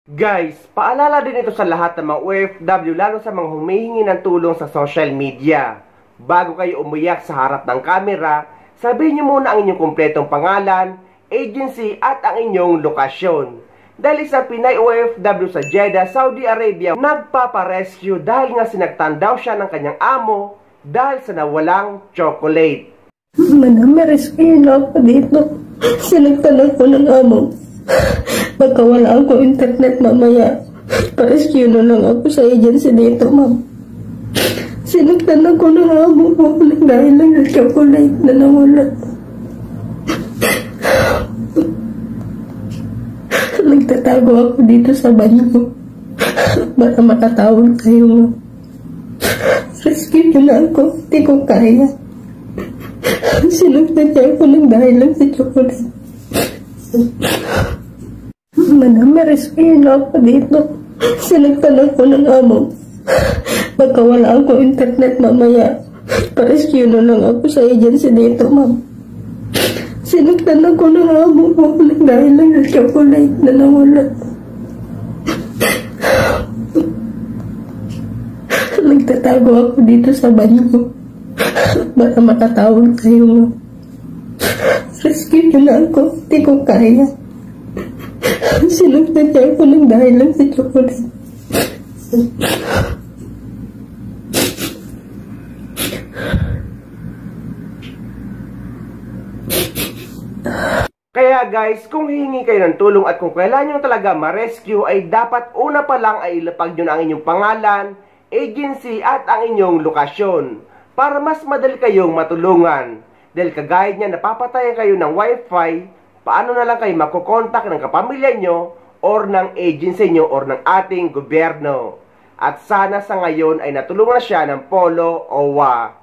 Guys, paalala din ito sa lahat ng mga OFW, lalo sa mga humihingi ng tulong sa social media. Bago kayo umiyak sa harap ng camera, sabihin niyo muna ang inyong kumpletong pangalan, agency at ang inyong lokasyon. Dahil isang Pinay OFW sa Jeddah, Saudi Arabia, nagpaparescue dahil nga sinaktan daw siya ng kanyang amo dahil sa nawalang chocolate. Madam, rescue na ako dito. Sinaktan ako ng amo. Baka wala ako internet mamaya. Pa-rescue na lang ako sa agency dito, ma'am. Sinaktan ako ng amo ko dahil lang sa chocolate na nawala. Nagtatago ako dito sa banyo para makatawag kayo. Rescue nyo na ako. Hindi ko kaya. Sinaktan niya ako ng dahil lang sa chocolate. Madam, rescue na ako dito. Sinaktan ako ng amo. Baka wala ako internet mamaya. Pa-rescue na lang ako sa agency dito, ma'am. Sinaktan ako ng amo ko dahil lang sa chocolate na nawala. Nagtatago ako dito sa banyo para makatawag kayo. Rescue nyo na ako. Hindi ko kaya. Sinaktan niya ako ng dahil lang sa chocolate. Kaya guys, kung hihingi kayo ng tulong at kung kailangan nyo talaga ma-rescue, ay dapat una pa lang ay ilapag nyo na ang inyong pangalan, agency at ang inyong lokasyon para mas madali kayong matulungan. Dahil kagaya niya napapatayan kayo ng wifi, paano na lang kayo makokontak ng kapamilya nyo or ng agency nyo or ng ating gobyerno. At sana sa ngayon ay natulungan na siya ng Polo OWA.